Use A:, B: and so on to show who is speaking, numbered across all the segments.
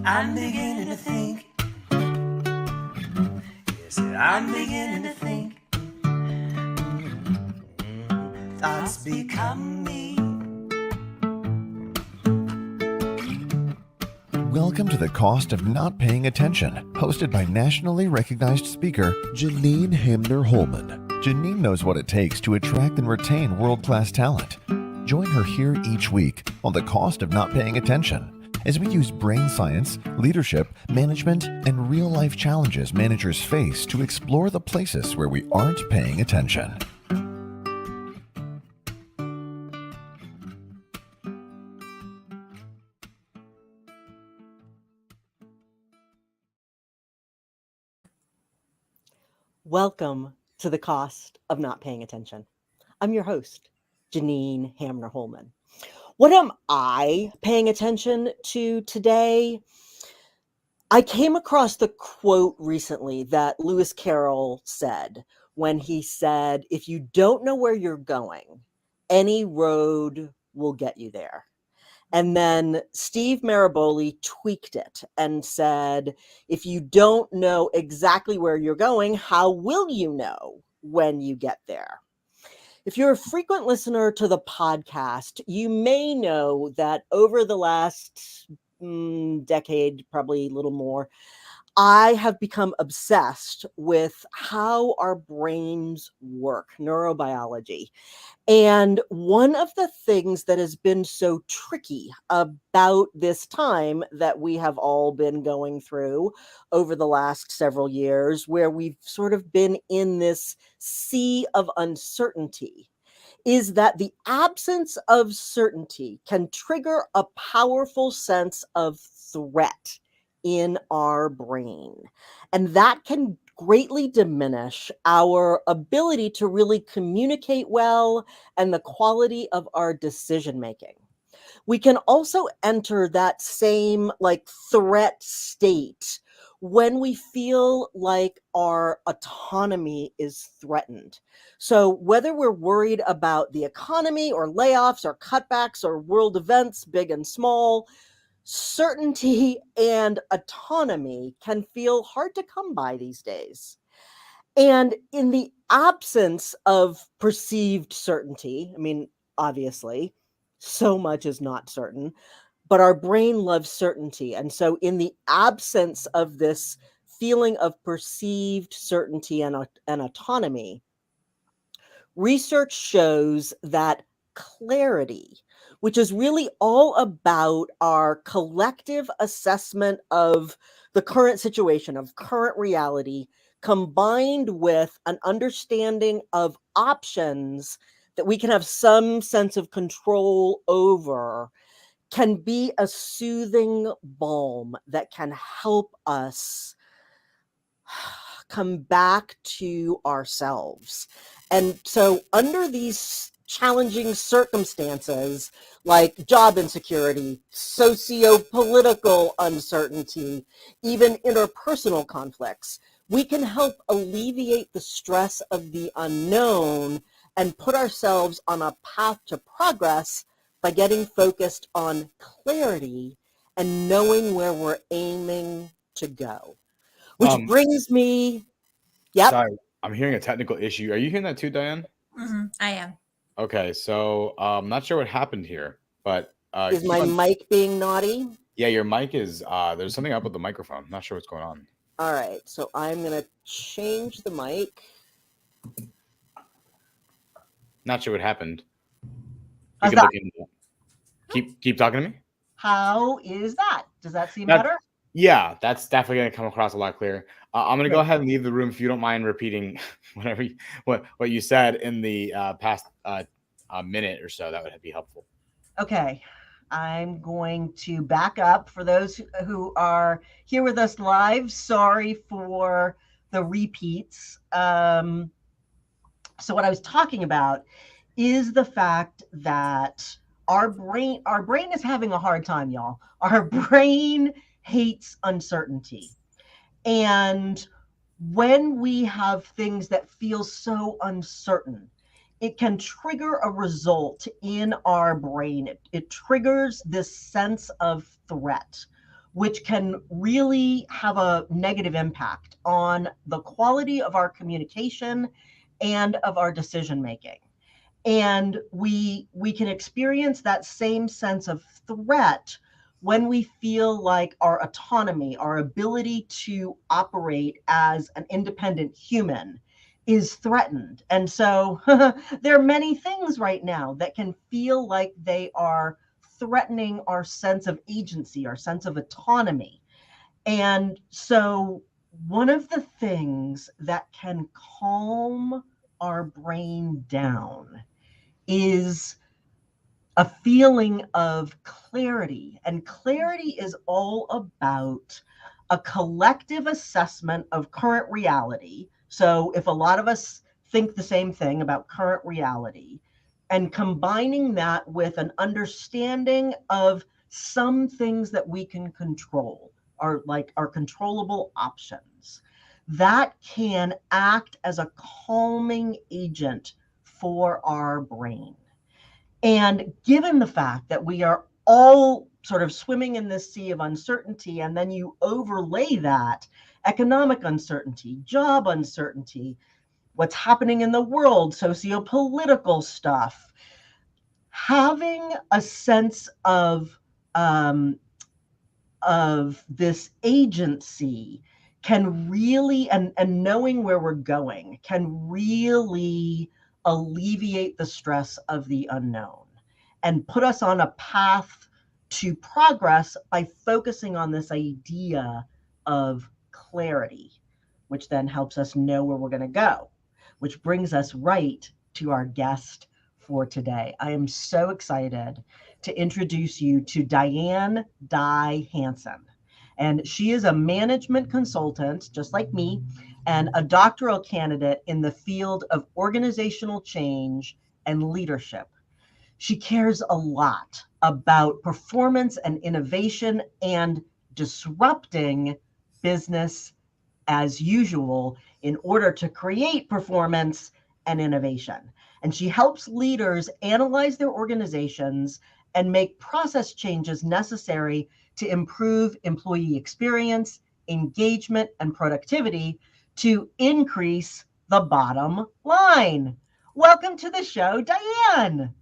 A: I'm beginning to think. Yes, I'm beginning to think. Thoughts become me.
B: Welcome to The Cost of Not Paying Attention, hosted by nationally recognized speaker Janine Hamner Holman. Janine knows what it takes to attract and retain world-class talent. Join her here each week on The Cost of Not Paying Attention as we use brain science, leadership, management, and real-life challenges managers face to explore the places where we aren't paying attention.
C: Welcome to The Cost of Not Paying Attention. I'm your host, Janine Hamner Holman. What am I paying attention to today? I came across the quote recently that Lewis Carroll said when he said, if you don't know where you're going, any road will get you there. And then Steve Maraboli tweaked it and said, if you don't know exactly where you're going, how will you know when you get there? If you're a frequent listener to the podcast, you may know that over the last decade, probably a little more, I have become obsessed with how our brains work, neurobiology. And one of the things that has been so tricky about this time that we have all been going through over the last several years, where we've sort of been in this sea of uncertainty, is that the absence of certainty can trigger a powerful sense of threat in our brain. And that can greatly diminish our ability to really communicate well and the quality of our decision making. We can also enter that same threat state when we feel like our autonomy is threatened. So whether we're worried about the economy or layoffs or cutbacks or world events, big and small, certainty and autonomy can feel hard to come by these days. And in the absence of perceived certainty, obviously, so much is not certain, but our brain loves certainty. And so, in the absence of this feeling of perceived certainty and autonomy, research shows that clarity, which is really all about our collective assessment of the current situation, of current reality, combined with an understanding of options that we can have some sense of control over, can be a soothing balm that can help us come back to ourselves. And so under these challenging circumstances like job insecurity, socio-political uncertainty, even interpersonal conflicts, we can help alleviate the stress of the unknown and put ourselves on a path to progress by getting focused on clarity and knowing where we're aiming to go. Which brings me,
D: Sorry, I'm hearing a technical issue. Are you hearing that too, Diane?
E: Mm-hmm, I am.
D: Okay, so I'm not sure what happened here, but
C: is my mic being naughty?
D: Yeah, your mic is, there's something up with the microphone. Not sure what's going on.
C: All right, so I'm going to change the mic.
D: Not sure what happened.
C: How's that?
D: Keep talking to me.
C: How is that? Does that seem better?
D: Yeah, that's definitely going to come across a lot clearer. I'm going to go ahead and leave the room if you don't mind repeating what you said in the past minute or so. That would be helpful.
C: Okay, I'm going to back up. For those who are here with us live, sorry for the repeats. So what I was talking about is the fact that our brain is having a hard time, y'all. Our brain hates uncertainty. And when we have things that feel so uncertain, it can trigger a result in our brain. It triggers this sense of threat which can really have a negative impact on the quality of our communication and of our decision making. And we can experience that same sense of threat when we feel like our autonomy, our ability to operate as an independent human is threatened. And so there are many things right now that can feel like they are threatening our sense of agency, our sense of autonomy. And so one of the things that can calm our brain down is a feeling of clarity. And clarity is all about a collective assessment of current reality. So if a lot of us think the same thing about current reality, and combining that with an understanding of some things that we can control, are like our controllable options, that can act as a calming agent for our brain. And given the fact that we are all sort of swimming in this sea of uncertainty, and then you overlay that economic uncertainty, job uncertainty, what's happening in the world, socio-political stuff, having a sense of this agency can really, and knowing where we're going, can really alleviate the stress of the unknown and put us on a path to progress by focusing on this idea of clarity, which then helps us know where we're going to go, which brings us right to our guest for today. I am so excited to introduce you to Diane Hansen. And she is a management consultant, just like me, and a doctoral candidate in the field of organizational change and leadership. She cares a lot about performance and innovation and disrupting business as usual in order to create performance and innovation. And she helps leaders analyze their organizations and make process changes necessary to improve employee experience, engagement, and productivity to increase the bottom line. Welcome to the show, Diane.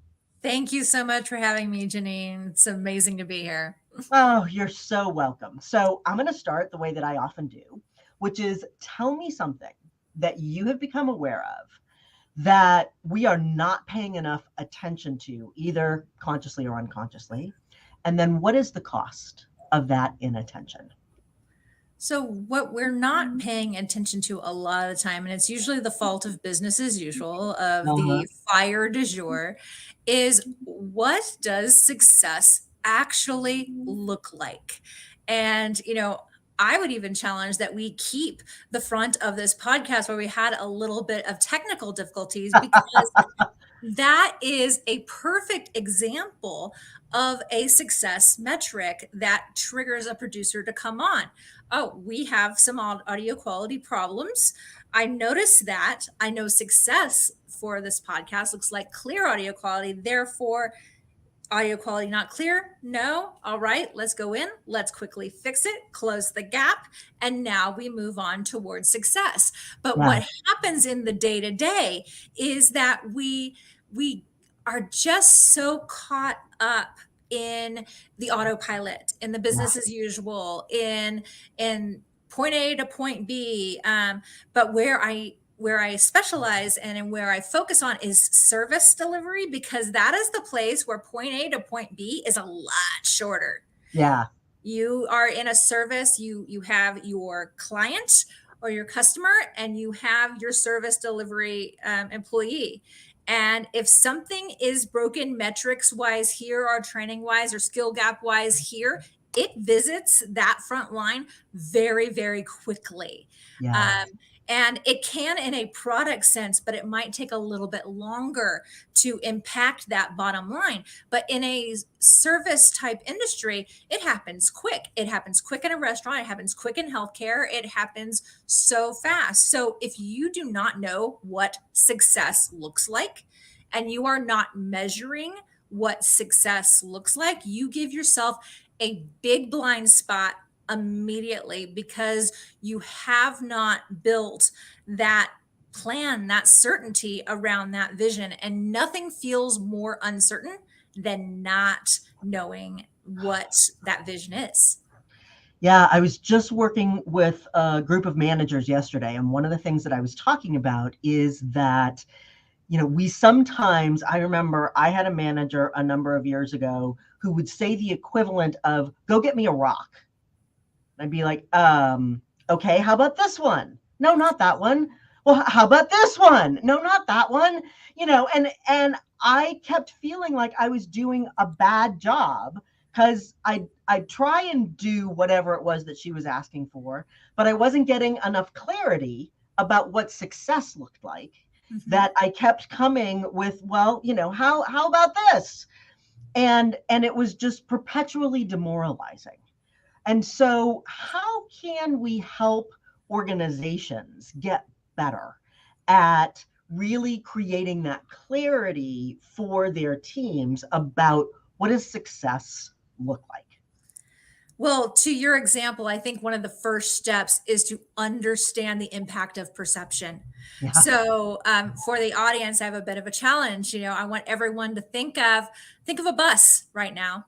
E: Thank you so much for having me, Janine. It's amazing to be here.
C: Oh, you're so welcome. So I'm going to start the way that I often do, which is tell me something that you have become aware of that we are not paying enough attention to, either consciously or unconsciously. And then what is the cost of that inattention?
E: So what we're not paying attention to a lot of the time, and it's usually the fault of business as usual, of the fire du jour, is what does success actually look like? And, I would even challenge that we keep the front of this podcast where we had a little bit of technical difficulties, because that is a perfect example of a success metric that triggers a producer to come on. Oh, we have some audio quality problems. I noticed that. I know success for this podcast looks like clear audio quality. Therefore, audio quality not clear? No. All right, let's go in. Let's quickly fix it, close the gap, and now we move on towards success. But what happens in the day-to-day is that we are just so caught up in the autopilot, in the business as usual, in point A to point B. But where I specialize and where I focus on is service delivery, because that is the place where point A to point B is a lot shorter.
C: Yeah.
E: You are in a service, you have your client or your customer, and you have your service delivery employee. And if something is broken metrics wise here, or training wise, or skill gap wise here, it visits that front line very, very quickly.
C: Yeah.
E: And it can in a product sense, but it might take a little bit longer to impact that bottom line. But in a service type industry, it happens quick. It happens quick in a restaurant. It happens quick in healthcare. It happens so fast. So if you do not know what success looks like, and you are not measuring what success looks like, you give yourself a big blind spot immediately because you have not built that plan, that certainty around that vision. And nothing feels more uncertain than not knowing what that vision is.
C: Yeah, I was just working with a group of managers yesterday, and one of the things that I was talking about is that, we sometimes, I remember I had a manager a number of years ago who would say the equivalent of, go get me a rock. I'd be like, okay, how about this one? No, not that one. Well, how about this one? No, not that one. And I kept feeling like I was doing a bad job because I'd try and do whatever it was that she was asking for, but I wasn't getting enough clarity about what success looked like.
E: Mm-hmm.
C: That I kept coming with, well, how about this? And it was just perpetually demoralizing. And so, how can we help organizations get better at really creating that clarity for their teams about what does success look like?
E: Well, to your example, I think one of the first steps is to understand the impact of perception.
C: Yeah.
E: So, for the audience, I have a bit of a challenge. I want everyone to think of a bus right now,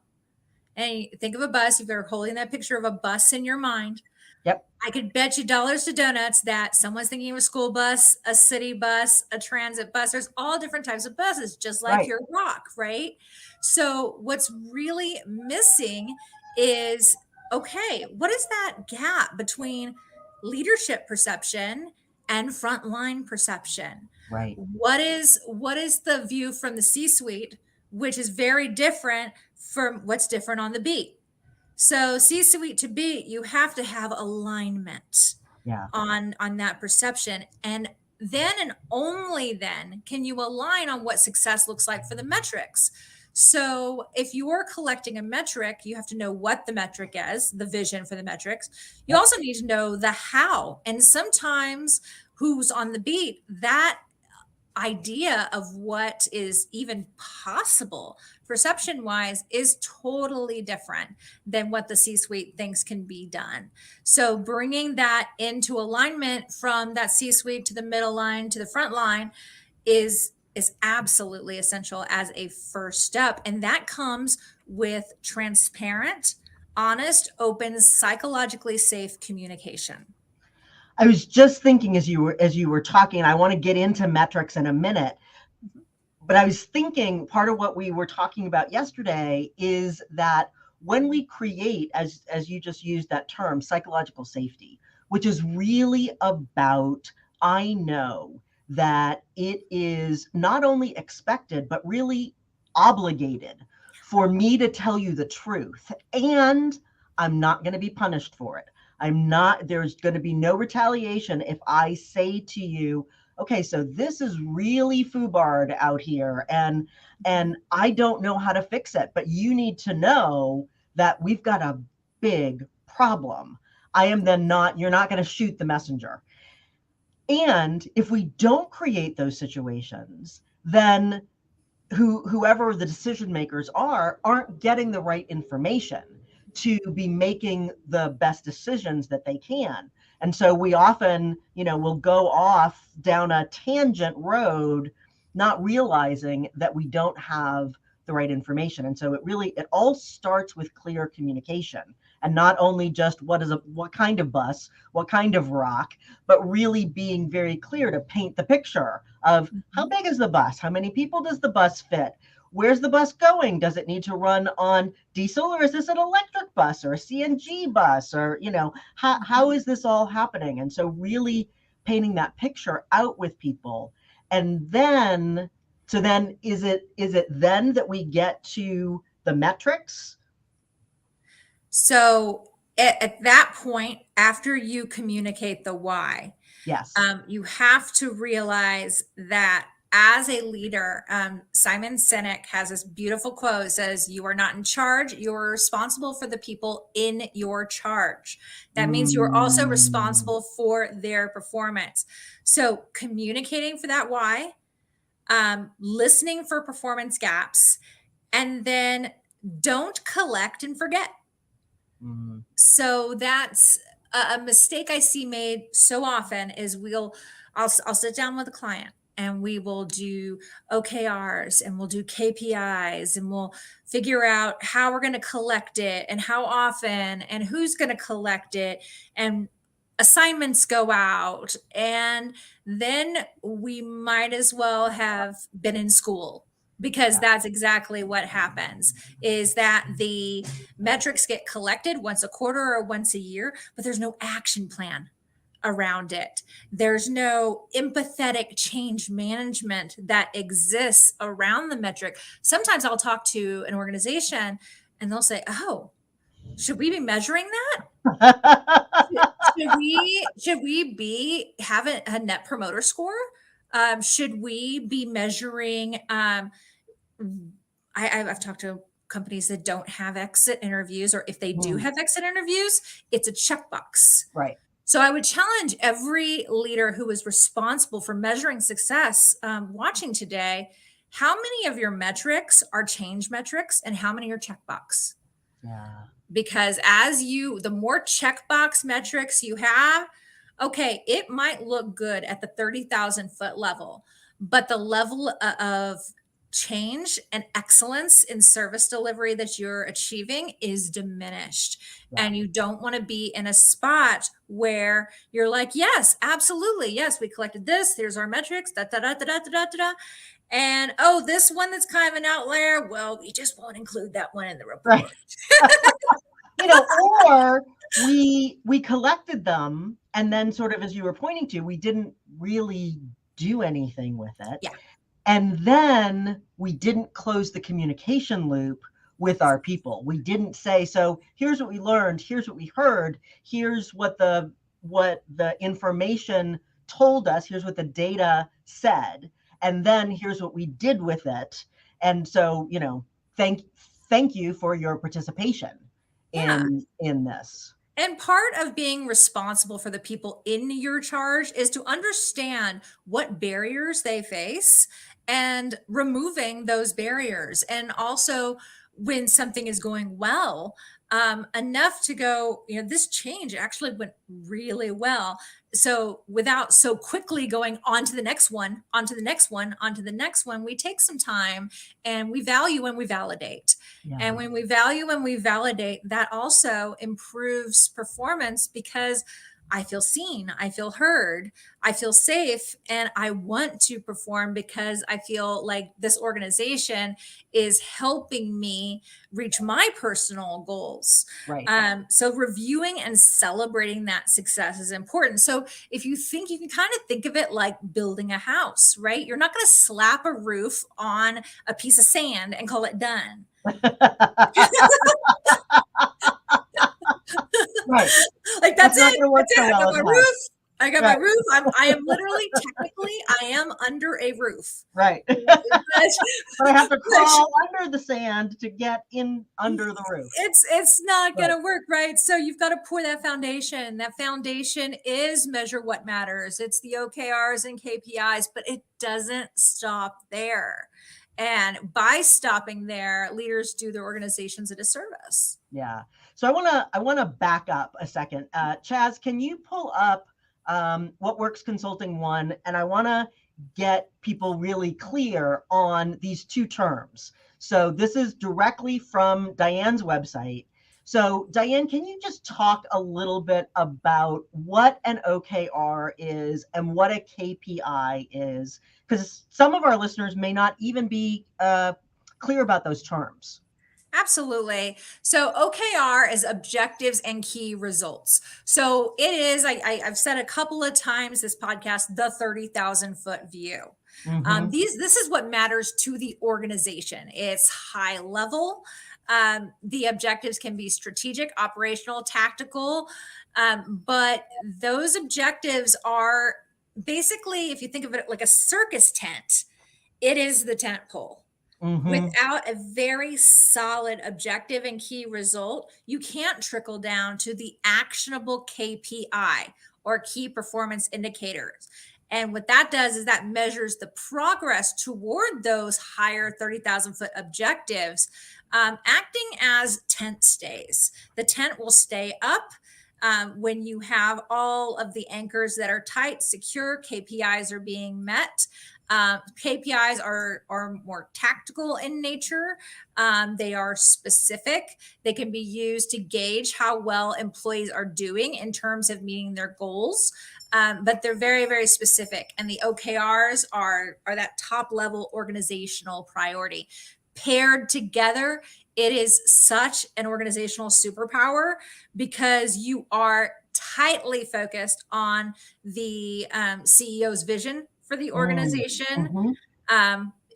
E: and you think of a bus. If you're holding that picture of a bus in your mind,
C: Yep.
E: I could bet you dollars to donuts that someone's thinking of a school bus, a city bus, a transit bus. There's all different types of buses, just like
C: Right.
E: your rock, right? So what's really missing is, okay, what is that gap between leadership perception and frontline perception?
C: Right.
E: What is the view from the C-suite, which is very different from what's different on the beat? So C-suite to beat, you have to have alignment
C: Yeah.
E: on that perception. And then and only then can you align on what success looks like for the metrics. So if you're collecting a metric, you have to know what the metric is, the vision for the metrics. You
C: Yep.
E: also need to know the how. And sometimes who's on the beat, that idea of what is even possible perception wise is totally different than what the C-suite thinks can be done. So bringing that into alignment from that C-suite to the middle line to the front line is absolutely essential as a first step. And that comes with transparent, honest, open, psychologically safe communication.
C: I was just thinking as you were talking, and I want to get into metrics in a minute, but I was thinking part of what we were talking about yesterday is that when we create, as you just used that term, psychological safety, which is really about, I know that it is not only expected, but really obligated for me to tell you the truth, and I'm not going to be punished for it. There's going to be no retaliation if I say to you, okay, so this is really foobarred out here, and I don't know how to fix it, but you need to know that we've got a big problem. You're not going to shoot the messenger. And if we don't create those situations, then whoever the decision makers aren't getting the right information to be making the best decisions that they can. And so we often, will go off down a tangent road, not realizing that we don't have the right information. And so it all starts with clear communication, and not only just what kind of bus, what kind of rock, but really being very clear to paint the picture of how big is the bus? How many people does the bus fit? Where's the bus going? Does it need to run on diesel, or is this an electric bus or a CNG bus, or, how is this all happening? And so really painting that picture out with people. And then is it then that we get to the metrics?
E: So at that point, after you communicate the why,
C: Yes.
E: You have to realize that as a leader, Simon Sinek has this beautiful quote. It says, "You are not in charge. You're responsible for the people in your charge." That means you're also responsible for their performance. So communicating for that why, listening for performance gaps, and then don't collect and forget.
C: Mhm.
E: So that's a mistake I see made so often is I'll sit down with a client and we will do OKRs and we'll do KPIs and we'll figure out how we're going to collect it and how often and who's going to collect it, and assignments go out, and then we might as well have been in school, because that's exactly what happens, is that the metrics get collected once a quarter or once a year, but there's no action plan around it. There's no empathetic change management that exists around the metric. Sometimes I'll talk to an organization and they'll say, "Oh, should we be measuring that? Should we be have a net promoter score? Should we be measuring?" I've talked to companies that don't have exit interviews, or if they do have exit interviews, it's a checkbox.
C: Right.
E: So I would challenge every leader who is responsible for measuring success, watching today, how many of your metrics are change metrics and how many are checkbox?
C: Yeah.
E: Because the more checkbox metrics you have, okay, it might look good at the 30,000 foot level, but the level of change and excellence in service delivery that you're achieving is diminished.
C: Yeah.
E: And you don't want to be in a spot where you're like, yes, absolutely. Yes, we collected this. Here's our metrics. Da, da, da, da, da, da, da, da. And oh, this one that's kind of an outlier, well, we just won't include that one in the report.
C: Right. Or we collected them, and then sort of as you were pointing to, we didn't really do anything with it.
E: Yeah.
C: And then we didn't close the communication loop with our people. We didn't say, so here's what we learned, here's what we heard, here's what the information told us, here's what the data said, and then here's what we did with it. And so, thank you for your participation in this.
E: And part of being responsible for the people in your charge is to understand what barriers they face and removing those barriers. And also, when something is going well, enough to go, this change actually went really well. So without so quickly going on to the next one, onto the next one, onto the next one, we take some time and we value and we validate.
C: Yeah.
E: And when we value and we validate, that also improves performance, because I feel seen, I feel heard, I feel safe, and I want to perform because I feel like this organization is helping me reach my personal goals.
C: Right.
E: So reviewing and celebrating that success is important. So if you can kind of think of it like building a house, right? You're not going to slap a roof on a piece of sand and call it done.
C: Right.
E: Like that's it.
C: That's it.
E: I got my roof. I got my roof. I am literally, technically, I am under a roof.
C: Right. But I have to crawl under the sand to get in under the roof.
E: It's not going to work, right? So you've got to pour that foundation. That foundation is measure what matters. It's the OKRs and KPIs, but it doesn't stop there. And by stopping there, leaders do their organizations a disservice.
C: Yeah. So I want to back up a second. Chaz, can you pull up What Works Consulting 1? And I want to get people really clear on these two terms. So this is directly from Diane's website. So Diane, can you just talk a little bit about what an OKR is and what a KPI is? Because some of our listeners may not even be clear about those terms.
E: Absolutely. So OKR is objectives and key results. So it is, I've said a couple of times this podcast, the 30,000 foot view.
C: Mm-hmm.
E: This is what matters to the organization. It's high level. The objectives can be strategic, operational, tactical, but those objectives are basically, if you think of it like a circus tent, it is the tent pole.
C: Mm-hmm.
E: Without a very solid objective and key result, you can't trickle down to the actionable KPI or key performance indicators. And what that does is that measures the progress toward those higher 30,000 foot objectives, acting as tent stays. The tent will stay up when you have all of the anchors that are tight, secure, KPIs are being met. KPIs are more tactical in nature. They are specific. They can be used to gauge how well employees are doing in terms of meeting their goals. But they're very, very specific. And the OKRs are that top level organizational priority. Paired together, it is such an organizational superpower because you are tightly focused on the CEO's vision for the organization.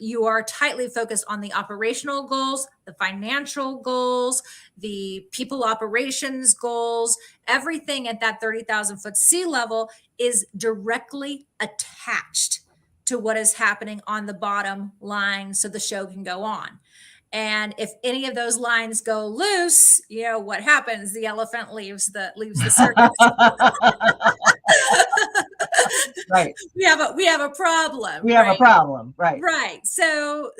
E: You are tightly focused on the operational goals, the financial goals, the people operations goals. Everything at that 30,000 foot sea level is directly attached to what is happening on the bottom line so the show can go on. And if any of those lines go loose, what happens? The elephant leaves the circus.
F: Right.
E: We have a problem.
F: We have a problem. Right.
E: Right. So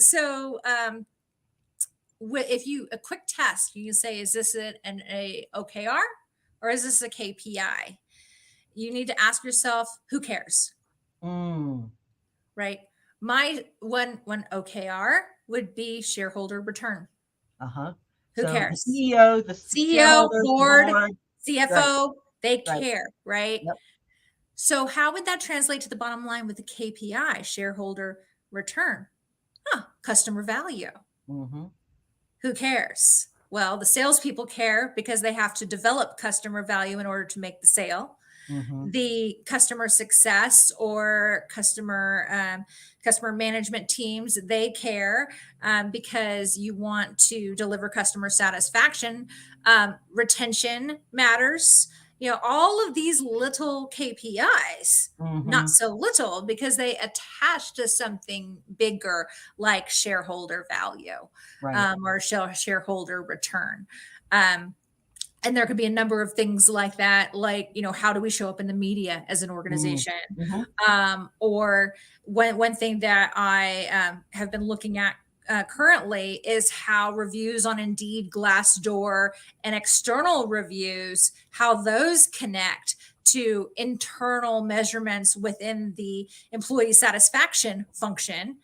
E: if you a quick test, you can say, is this an OKR or is this a KPI? You need to ask yourself, who cares? Right. My one OKR would be shareholder return. Who cares?
F: The CEO,
E: board, CFO,
F: right.
E: They care, right?
F: Yep.
E: So how would that translate to the bottom line with the KPI, shareholder return? Customer value. Who cares? Well, the salespeople care because they have to develop customer value in order to make the sale. The customer success or customer management teams, they care because you want to deliver customer satisfaction. Retention matters. All of these little KPIs, not so little because they attach to something bigger like shareholder value,
F: right.
E: Or shareholder return. And there could be a number of things like that, like, how do we show up in the media as an organization? Or one thing that I have been looking at currently is how reviews on Indeed, Glassdoor, and external reviews, how those connect to internal measurements within the employee satisfaction function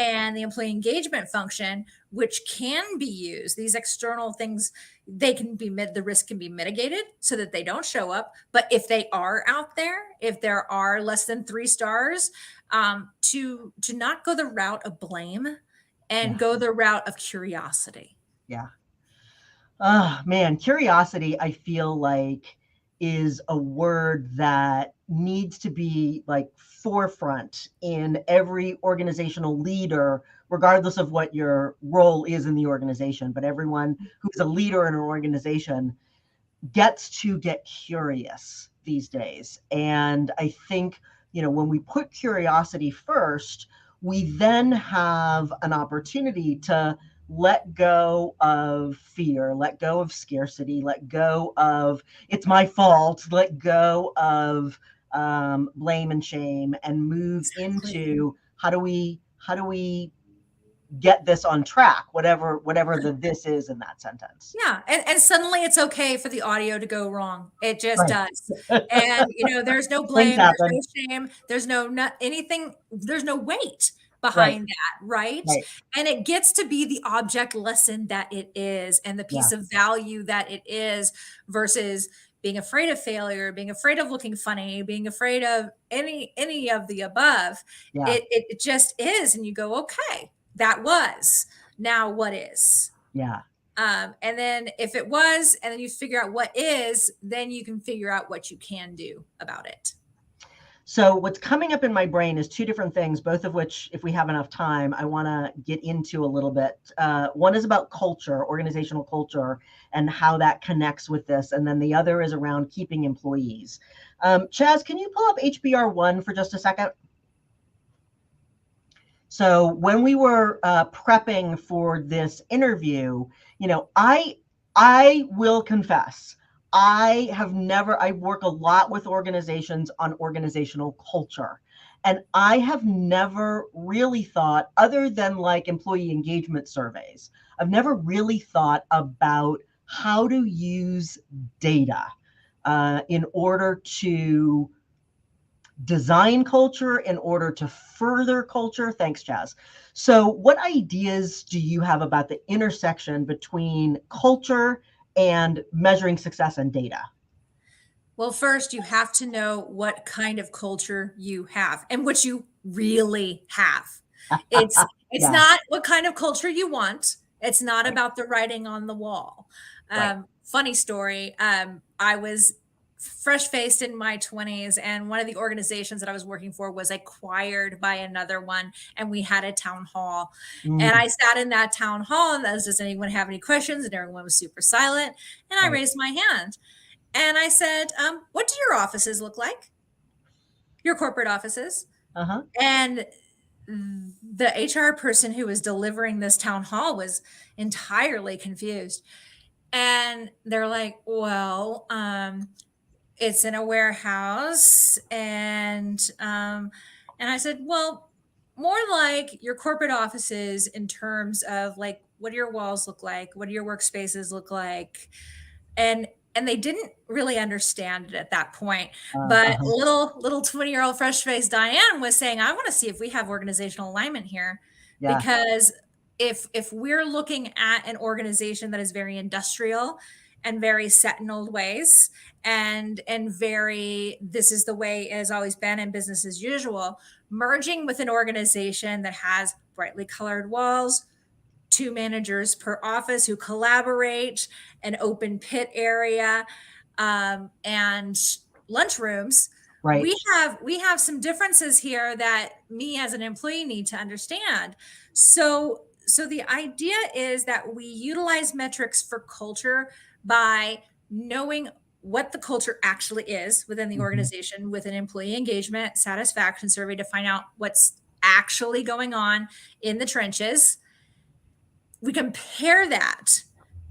E: and the employee engagement function, which can be used. These external things, the risk can be mitigated so that they don't show up. But if they are out there, if there are less than 3 stars, to not go the route of blame and go the route of curiosity.
F: Yeah. Man, curiosity, I feel like, is a word that needs to be like forefront in every organizational leader, regardless of what your role is in the organization. But everyone who's a leader in an organization gets to get curious these days. And I think, when we put curiosity first, we then have an opportunity to let go of fear, let go of scarcity, let go of it's my fault, let go of blame and shame, and move into how do we get this on track, whatever the this is in that sentence.
E: Yeah. And suddenly it's okay for the audio to go wrong. It just does. And, there's no blame, there's no shame, there's no anything, there's no weight behind that, right? And it gets to be the object lesson that it is and the piece of value that it is versus being afraid of failure, being afraid of looking funny, being afraid of any of the above. It just is. And you go, okay, that was, now what is? And then if it was, and then you figure out what is, then you can figure out what you can do about it.
F: So what's coming up in my brain is 2 different things, both of which, if we have enough time, I want to get into a little bit. One is about culture, organizational culture, and how that connects with this. And then the other is around keeping employees. Chaz, can you pull up HBR 1 for just a second? So when we were prepping for this interview, I will confess, I work a lot with organizations on organizational culture. And I have never really thought, other than like employee engagement surveys, I've never really thought about how to use data in order to design culture, in order to further culture. Thanks, Jazz. So what ideas do you have about the intersection between culture and measuring success and data?
E: Well, first, you have to know what kind of culture you have and what you really have. It's
F: Yeah.
E: not what kind of culture you want. It's not
F: Right.
E: about the writing on the wall.
F: Right.
E: Funny story. I was fresh faced in my 20s, and one of the organizations that I was working for was acquired by another one, and we had a town hall. And I sat in that town hall, and does anyone have any questions? And everyone was super silent. And I
F: Right.
E: raised my hand. And I said, what do your offices look like? Your corporate offices?
F: Uh-huh.
E: And the HR person who was delivering this town hall was entirely confused. And they're like, well, it's in a warehouse. And I said, well, more like your corporate offices in terms of like, what do your walls look like? What do your workspaces look like? And they didn't really understand it at that point. But
F: Uh-huh.
E: little 20-year-old fresh faced Diane was saying, I want to see if we have organizational alignment here.
F: Yeah.
E: Because if we're looking at an organization that is very industrial and very set in old ways and very this is the way it has always been in business as usual, merging with an organization that has brightly colored walls, 2 managers per office who collaborate, an open pit area, and lunchrooms.
F: Right.
E: We have some differences here that me as an employee need to understand. So the idea is that we utilize metrics for culture by knowing what the culture actually is within the organization with an employee engagement satisfaction survey to find out what's actually going on in the trenches. We compare that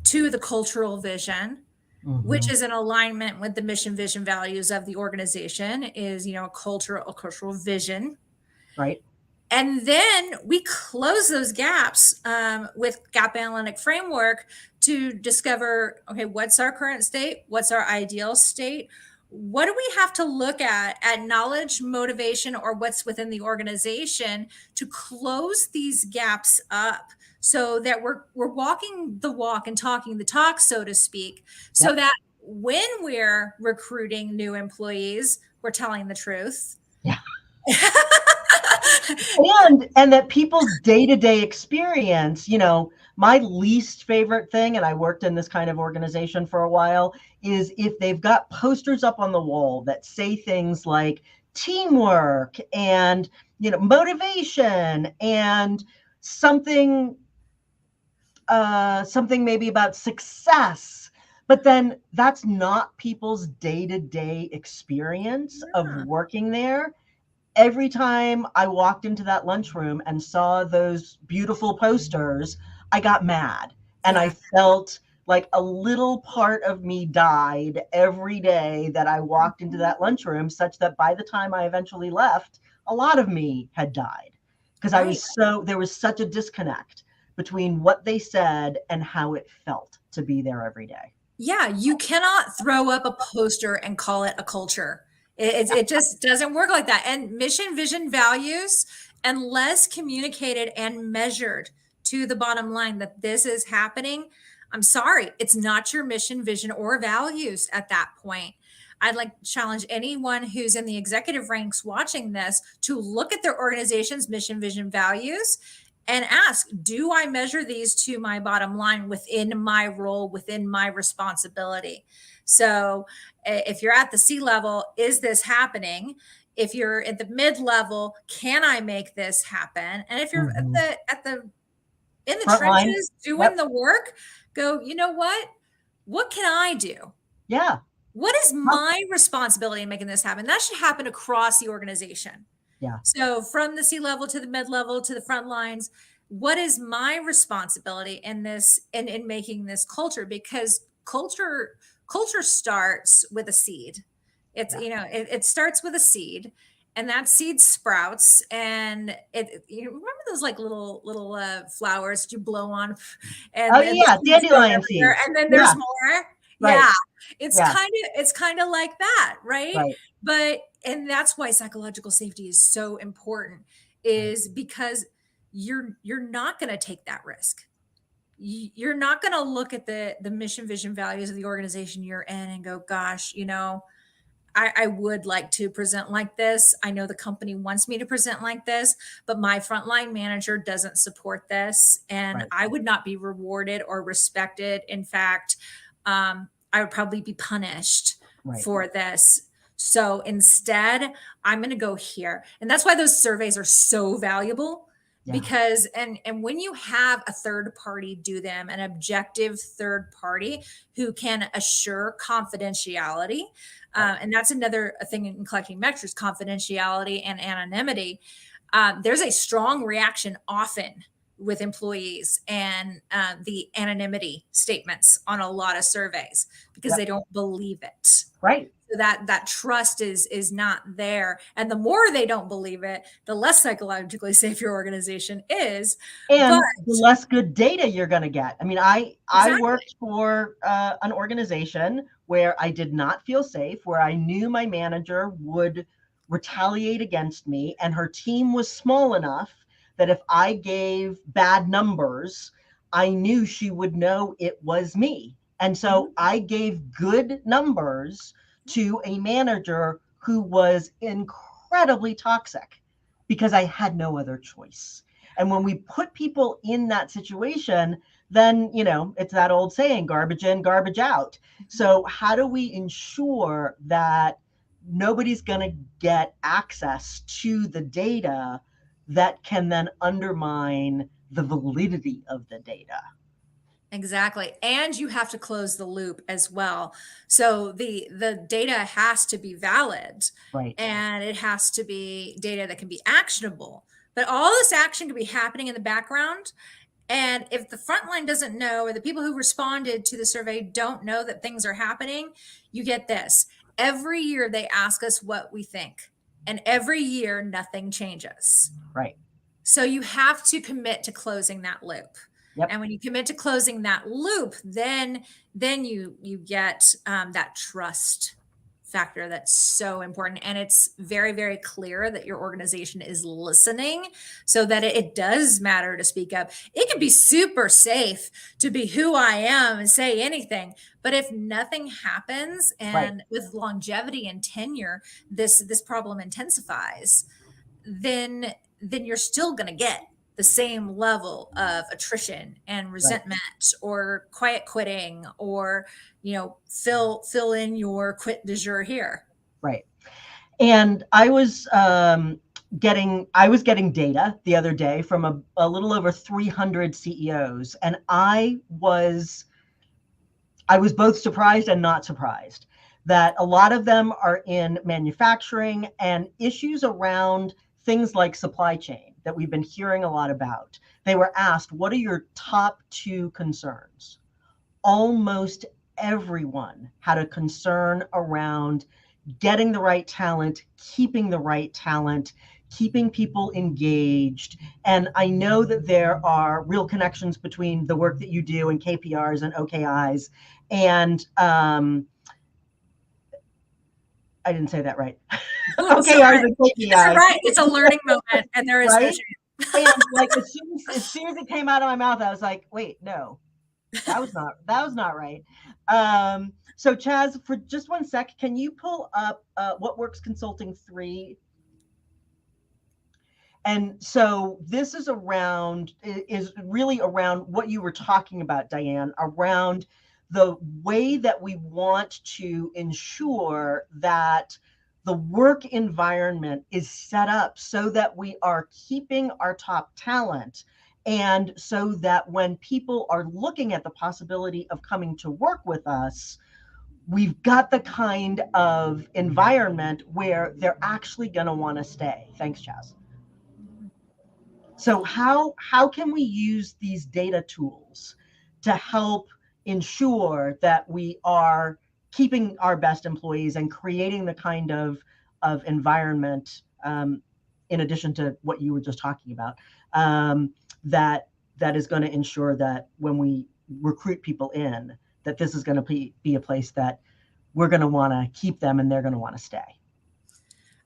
E: to the cultural vision, which is in alignment with the mission, vision, values of the organization, is, a cultural vision.
F: Right.
E: And then we close those gaps with gap analytic framework to discover, okay, what's our current state? What's our ideal state? What do we have to look at knowledge, motivation, or what's within the organization to close these gaps up so that we're walking the walk and talking the talk, so to speak, so that when we're recruiting new employees, we're telling the truth.
F: Yeah. and that people's day-to-day experience, my least favorite thing, and I worked in this kind of organization for a while, is if they've got posters up on the wall that say things like teamwork and, motivation and something maybe about success, but then that's not people's day-to-day experience of working there. Every time I walked into that lunchroom and saw those beautiful posters, I got mad. And I felt like a little part of me died every day that I walked into that lunchroom, such that by the time I eventually left, a lot of me had died. Because there was such a disconnect between what they said and how it felt to be there every day.
E: Yeah, you cannot throw up a poster and call it a culture. It just doesn't work like that. And mission, vision, values, unless communicated and measured to the bottom line that this is happening, I'm sorry, it's not your mission, vision, or values at that point. I'd like to challenge anyone who's in the executive ranks watching this to look at their organization's mission, vision, values and ask, do I measure these to my bottom line within my role, within my responsibility? So if you're at the C level, is this happening? If you're at the mid level, can I make this happen? And if you're in the
F: Front
E: trenches
F: line.
E: doing the work, go, you know what? What can I do?
F: Yeah.
E: What is my responsibility in making this happen? That should happen across the organization.
F: Yeah.
E: So from the C level to the mid level to the front lines, what is my responsibility in this in making this culture? Because culture starts with a seed. It's it starts with a seed, and that seed sprouts, and you remember those like little flowers that you blow on, and
F: Oh
E: then
F: yeah,
E: the seeds grow
F: dandelion
E: everywhere,
F: seeds.
E: and then
F: Yeah,
E: there's more.
F: right.
E: Yeah, it's
F: Yeah,
E: kind of like that, right?
F: right,
E: And that's why psychological safety is so important,
F: right,
E: is because you're not going to take that risk. You're not going to look at the mission, vision, values of the organization you're in and go, gosh, I would like to present like this. I know the company wants me to present like this, but my frontline manager doesn't support this, and
F: right,
E: I would not be rewarded or respected. In fact, I would probably be punished
F: right.
E: for this. So instead, I'm going to go here. And that's why those surveys are so valuable,
F: Yeah,
E: because and when you have a third party do them, an objective third party who can assure confidentiality, and that's another thing in collecting metrics: confidentiality and anonymity. There's a strong reaction often with employees and the anonymity statements on a lot of surveys, because
F: yep,
E: they don't believe it.
F: right.
E: So that trust is not there, and the more they don't believe it, the less psychologically safe your organization is. But
F: And the less good data you're going to get. I mean, I
E: exactly,
F: worked for an organization where I did not feel safe, where I knew my manager would retaliate against me, and her team was small enough that if I gave bad numbers, I knew she would know it was me. And so I gave good numbers to a manager who was incredibly toxic because I had no other choice. And when we put people in that situation, then, it's that old saying, garbage in, garbage out. So how do we ensure that nobody's going to get access to the data that can then undermine the validity of the data?
E: exactly. And you have to close the loop as well. So the data has to be valid,
F: Right,
E: and it has to be data that can be actionable. But all this action can be happening in the background. And if the front line doesn't know, or the people who responded to the survey don't know that things are happening, you get this. Every year they ask us what we think, and every year nothing changes.
F: right.
E: So you have to commit to closing that loop.
F: Yep.
E: And when you commit to closing that loop, then you get that trust factor that's so important. And it's very, very clear that your organization is listening, so that it does matter to speak up. It can be super safe to be who I am and say anything, but if nothing happens,
F: Right.
E: and with longevity and tenure, this problem intensifies, then you're still going to get the same level of attrition and resentment, or quiet quitting, or fill in your quit de jour here.
F: Right. And I was getting data the other day from a little over 300 CEOs, and I was both surprised and not surprised that a lot of them are in manufacturing, and issues around things like supply chain that we've been hearing a lot about. They were asked, what are your top 2 concerns? Almost everyone had a concern around getting the right talent, keeping the right talent, keeping people engaged. And I know that there are real connections between the work that you do and KPIs and OKIs. And I didn't say that right. OKRs and KPIs.
E: It's right. It's a learning moment, and there is
F: right?
E: no shame.
F: And like as soon as it came out of my mouth, I was like, wait, no, that was not right. So Chaz, for just 1 sec, can you pull up What Works Consulting 3? And so this is really around what you were talking about, Diane, around the way that we want to ensure that the work environment is set up so that we are keeping our top talent, and so that when people are looking at the possibility of coming to work with us, we've got the kind of environment where they're actually going to want to stay. Thanks, Chaz. So how can we use these data tools to help ensure that we are keeping our best employees and creating the kind of environment in addition to what you were just talking about, that is going to ensure that when we recruit people in, that this is going to be a place that we're going to want to keep them and they're going to want to stay?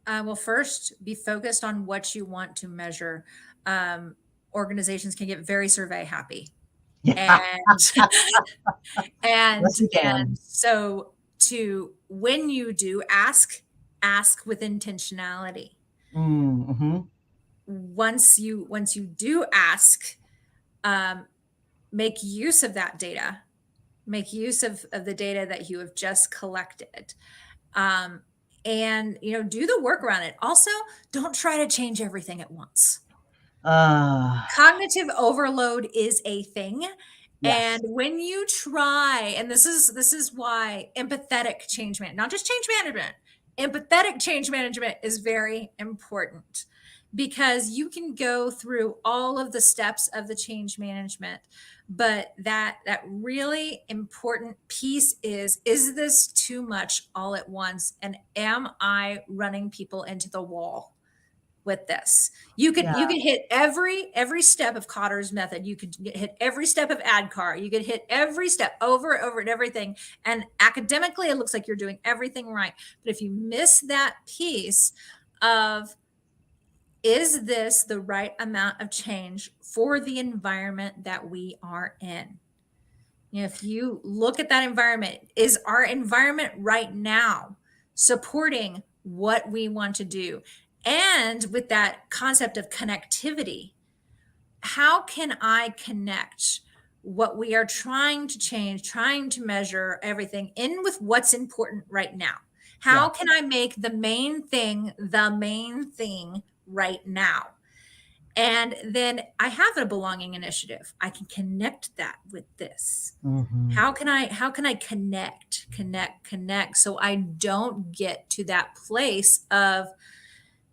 E: Well, first, be focused on what you want to measure. Organizations can get very survey happy.
F: Yeah.
E: And
F: Yes, we can.
E: and so when you do ask with intentionality.
F: Mm-hmm.
E: Once you do ask, make use of that data, make use of the data that you have just collected, and do the work around it. Also, don't try to change everything at once. Cognitive overload is a thing.
F: Yes.
E: And when you try, and this is why empathetic change management, not just change management, empathetic change management is very important, because you can go through all of the steps of the change management, but that really important piece is this too much all at once? And am I running people into the wall with this? You could hit every step of Cotter's method. You could hit every step of ADKAR. You could hit every step over and everything. And academically, it looks like you're doing everything right. But if you miss that piece of, is this the right amount of change for the environment that we are in? If you look at that environment, is our environment right now supporting what we want to do? And with that concept of connectivity, how can I connect what we are trying to change, trying to measure everything in with what's important right now? How can I make the main thing right now? And then I have a belonging initiative. I can connect that with this.
F: Mm-hmm.
E: How can I connect so I don't get to that place of,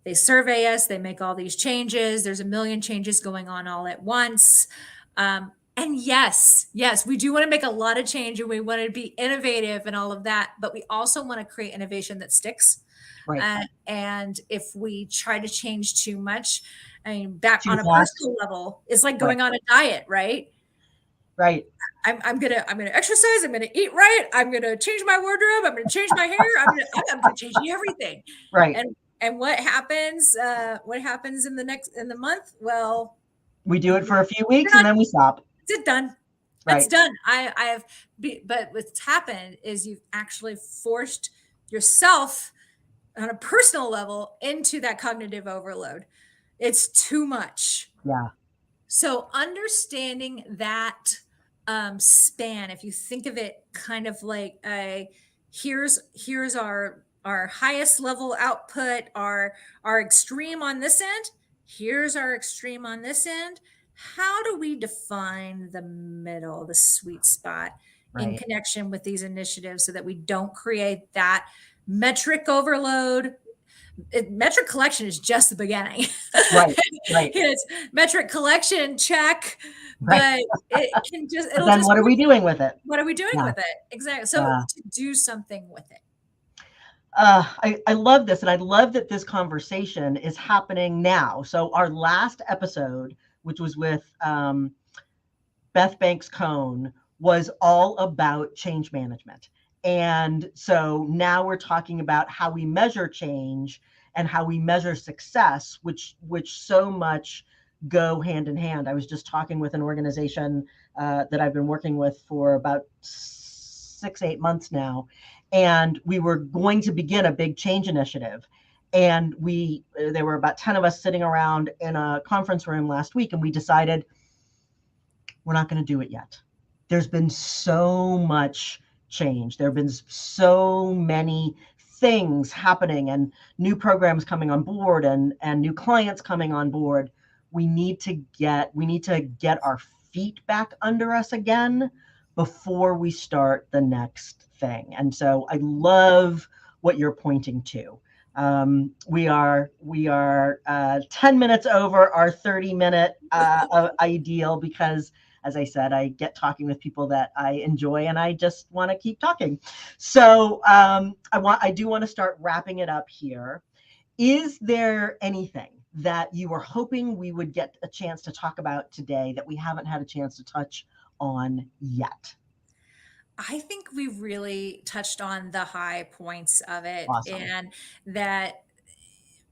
E: they survey us, they make all these changes, there's a million changes going on all at once. And yes, we do want to make a lot of change, and we want to be innovative and all of that, but we also want to create innovation that sticks.
F: Right.
E: And if we try to change too much, I mean, back
F: Too
E: on a
F: fast.
E: personal level, it's like going on a diet, right?
F: Right.
E: I'm gonna exercise. I'm gonna eat right. I'm gonna change my wardrobe. I'm gonna change my hair. I'm gonna change everything.
F: Right.
E: And what happens? What happens in the month? Well,
F: we do it for a few weeks and then we stop.
E: It's done.
F: Right.
E: It's done. But what's happened is you've actually forced yourself on a personal level into that cognitive overload. It's too much.
F: Yeah.
E: So understanding that span, if you think of it kind of like here's our highest level output, our extreme on this end, here's our extreme on this end. How do we define the middle, the sweet spot in connection with these initiatives so that we don't create that metric overload? Metric collection is just the beginning.
F: Right.
E: It's metric collection, check, but it can just.
F: But then what are we doing with it?
E: What are we doing with it? Exactly. So to do something with it.
F: I love this, and I love that this conversation is happening now. So our last episode, which was with Beth Banks Cohn, was all about change management. And so now we're talking about how we measure change and how we measure success, which so much go hand in hand. I was just talking with an organization that I've been working with for about 6-8 months now, and we were going to begin a big change initiative. And there were about 10 of us sitting around in a conference room last week, and we decided we're not going to do it yet. There's been so much change. There have been so many things happening and new programs coming on board and new clients coming on board. We need to get our feet back under us again before we start the next thing. And so I love what you're pointing to. We are 10 minutes over our 30-minute ideal, because, as I said, I get talking with people that I enjoy, and I just want to keep talking. So I do want to start wrapping it up here. Is there anything that you were hoping we would get a chance to talk about today that we haven't had a chance to touch on yet?
E: I think we really touched on the high points of it,
F: Awesome.
E: and that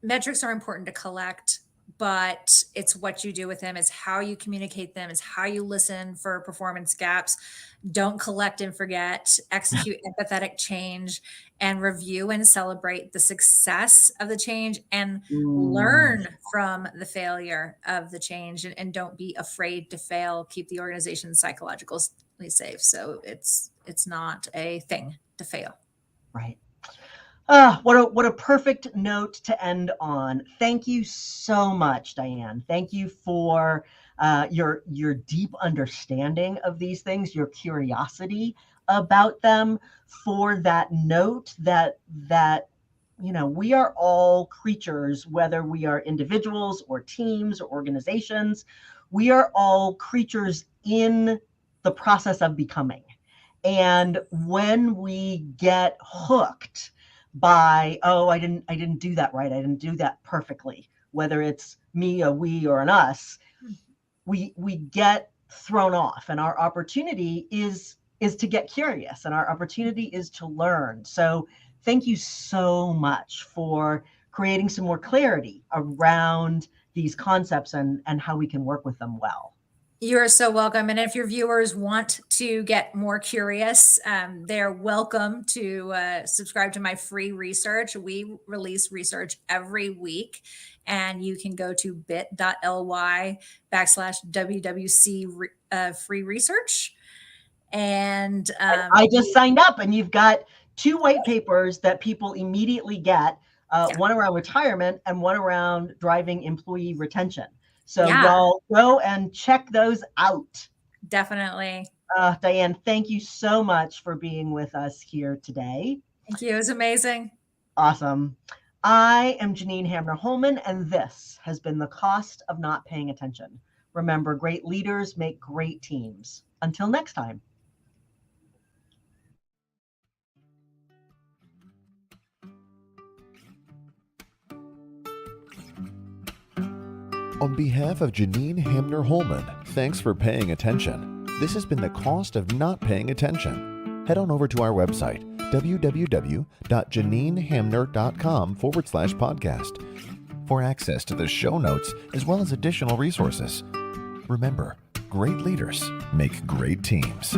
E: metrics are important to collect, but it's what you do with them, it's how you communicate them, it's how you listen for performance gaps. Don't collect and forget, execute empathetic change, and review and celebrate the success of the change, and learn from the failure of the change, and don't be afraid to fail. Keep the organization psychologically safe. So it's not a thing to fail.
F: Right. What a perfect note to end on. Thank you so much, Diane. Thank you for your deep understanding of these things, your curiosity about them, for that note that we are all creatures, whether we are individuals or teams or organizations. We are all creatures in the process of becoming. And when we get hooked by, oh, I didn't do that right, I didn't do that perfectly, whether it's me, a we, or an us, we get thrown off. And our opportunity is to get curious, and our opportunity is to learn. So thank you so much for creating some more clarity around these concepts and how we can work with them well.
E: You're so welcome. And if your viewers want to get more curious, they're welcome to subscribe to my free research. We release research every week, and you can go to bit.ly/WWC free research. And
F: I just signed up, and you've got 2 white papers that people immediately get, one around retirement and one around driving employee retention. So y'all go and check those out.
E: Definitely.
F: Diane, thank you so much for being with us here today.
E: Thank you. It was amazing.
F: Awesome. I am Janine Hamner Holman, and this has been The Cost of Not Paying Attention. Remember, great leaders make great teams. Until next time.
B: On behalf of Janine Hamner Holman, thanks for paying attention. This has been The Cost of Not Paying Attention. Head on over to our website, www.janinehamner.com/podcast, for access to the show notes as well as additional resources. Remember, great leaders make great teams.